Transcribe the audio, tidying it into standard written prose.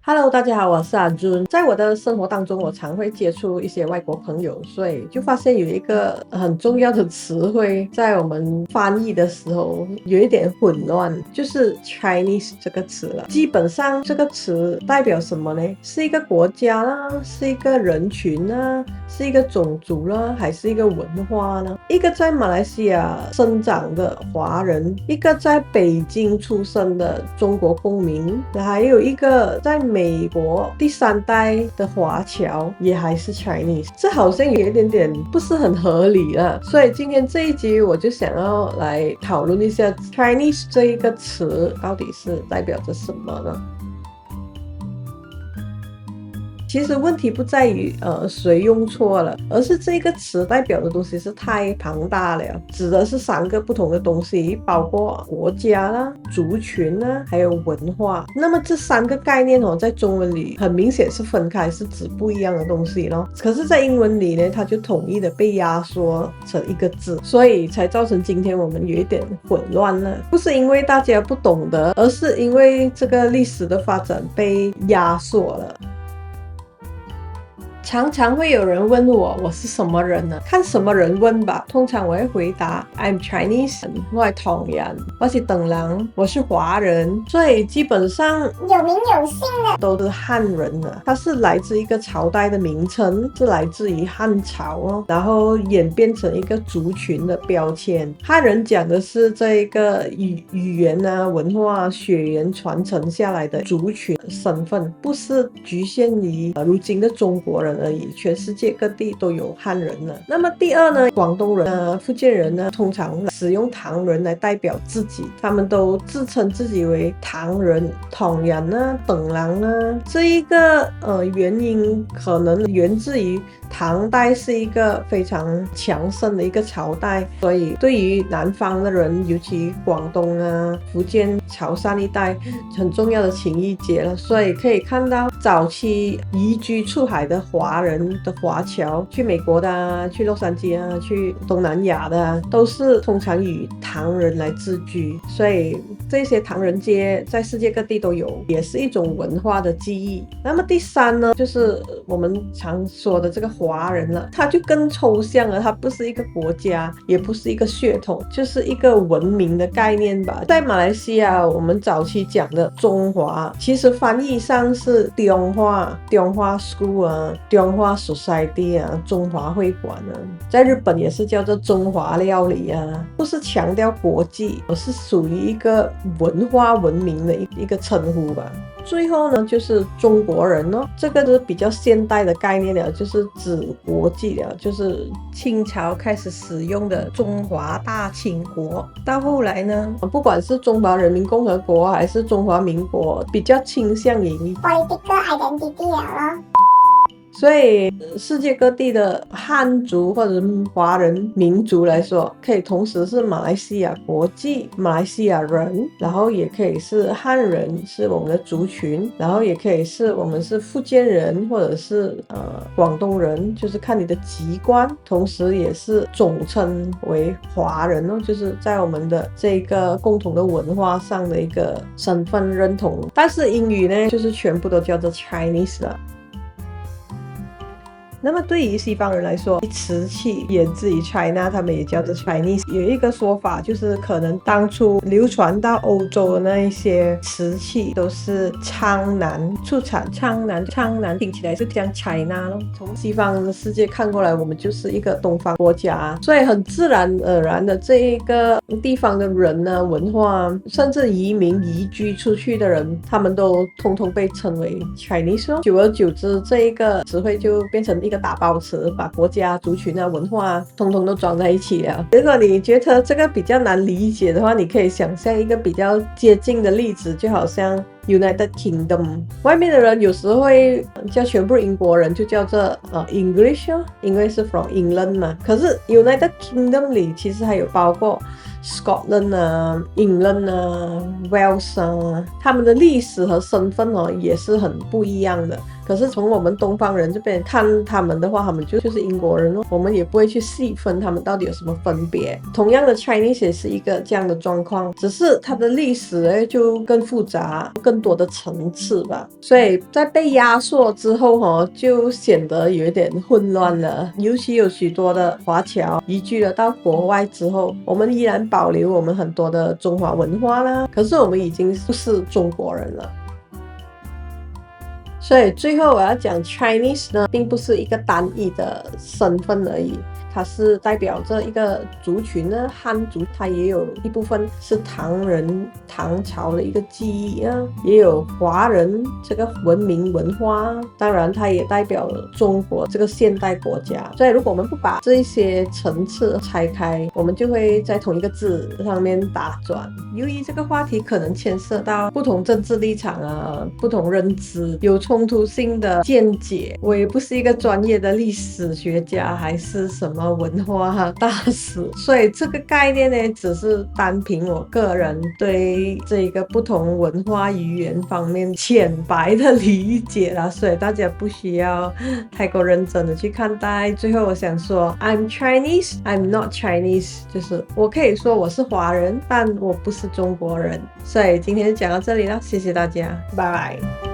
Hello，大家好，我是阿尊。在我的生活当中，我常会接触一些外国朋友，所以就发现有一个很重要的词汇，在我们翻译的时候有一点混乱，就是 Chinese 这个词了。基本上这个词代表什么呢？是一个国家啦，是一个人群啦，是一个种族啦，还是一个文化呢？一个在马来西亚生长的华人，一个在北京出生的中国公民，还有一个在美国第3代的华侨，也还是 Chinese， 这好像有一点点不是很合理了。所以今天这一集我就想要来讨论一下 Chinese 这一个词到底是代表着什么呢？其实问题不在于谁用错了，而是这个词代表的东西是太庞大了，指的是3个不同的东西，包括国家啦、族群啦，还有文化。那么这3个概念在中文里很明显是分开，是指不一样的东西咯。可是在英文里呢，它就统一的被压缩成一个字，所以才造成今天我们有一点混乱了。不是因为大家不懂得，而是因为这个历史的发展被压缩了。常常会有人问我是什么人呢？看什么人问吧。通常我会回答 I'm Chinese， 我是唐人，我是等人，我是华人。所以基本上有名有姓的都是汉人了。它是来自一个朝代的名称，是来自于汉朝哦，然后演变成一个族群的标签。汉人讲的是这个语言啊、文化、血缘传承下来的族群身份，不是局限于如今的中国人而已，全世界各地都有汉人了。那么第二呢，广东人啊、福建人呢，通常使用唐人来代表自己，他们都自称自己为唐人、唐人啊、等人啊。这一个原因可能源自于唐代是一个非常强盛的一个朝代，所以对于南方的人，尤其广东啊、福建、潮汕一带很重要的情谊结了。所以可以看到早期移居出海的华人的华侨，去美国的啊，去洛杉矶啊，去东南亚的啊，都是通常以唐人来自居。所以这些唐人街在世界各地都有，也是一种文化的记忆。那么第3呢，就是我们常说的这个华人了，它就更抽象了，它不是一个国家，也不是一个血统，就是一个文明的概念吧。在马来西亚，我们早期讲的中华，其实翻译上是中华 school 啊，中华 society 啊，中华会馆啊。在日本也是叫做中华料理啊，不是强调国际，而是属于一个文化文明的一个称呼吧。最后呢，就是中国人哦，这个是比较现代的概念了，就是指国际了，就是清朝开始使用的中华大清国。到后来呢，不管是中华人民共和国还是中华民国，比较倾向于 political identity 了咯。所以世界各地的汉族或者华人民族来说，可以同时是马来西亚国际马来西亚人，然后也可以是汉人，是我们的族群，然后也可以是我们是福建人或者是广东人，就是看你的籍贯，同时也是总称为华人哦，就是在我们的这个共同的文化上的一个身份认同。但是英语呢，就是全部都叫做 Chinese 了。那么对于西方人来说，瓷器源自于 China， 他们也叫做 Chinese。有一个说法就是可能当初流传到欧洲的那一些瓷器都是苍南出产，苍南听起来是像 China 咯。从西方的世界看过来，我们就是一个东方国家，所以很自然而然的这一个地方的人呢、文化，甚至移民移居出去的人，他们都通通被称为 Chinese 咯。久而久之，这一个词汇就变成一个打包词，把国家、族群啊、文化通通都装在一起了。如果你觉得这个比较难理解的话，你可以想象一个比较接近的例子，就好像 United Kingdom， 外面的人有时候会叫全部英国人就叫做English 因为是 from England 嘛。可是 United Kingdom 里其实还有包括 Scotland 啊、England 啊、Wales 啊，他们的历史和身份也是很不一样的。可是从我们东方人这边看他们的话，他们就是英国人我们也不会去细分他们到底有什么分别。同样的 Chinese 也是一个这样的状况，只是它的历史就更复杂，更多的层次吧。所以在被压缩之后就显得有一点混乱了。尤其有许多的华侨移居了到国外之后，我们依然保留我们很多的中华文化啦，可是我们已经不是中国人了。所以最后我要讲 Chinese 呢，并不是一个单一的身份而已，它是代表着一个族群呢。汉族它也有一部分是唐朝的一个记忆啊，也有华人这个文明文化，当然它也代表了中国这个现代国家。所以如果我们不把这一些层次拆开，我们就会在同一个字上面打转。由于这个话题可能牵涉到不同政治立场啊，不同认知，有冲突性的见解，我也不是一个专业的历史学家，还是什么文化大师，所以这个概念呢，只是单凭我个人对这个不同文化语言方面浅白的理解啦，所以大家不需要太过认真的去看待。最后我想说 I'm Chinese, I'm not Chinese， 就是我可以说我是华人，但我不是中国人。所以今天就讲到这里了，谢谢大家，拜拜。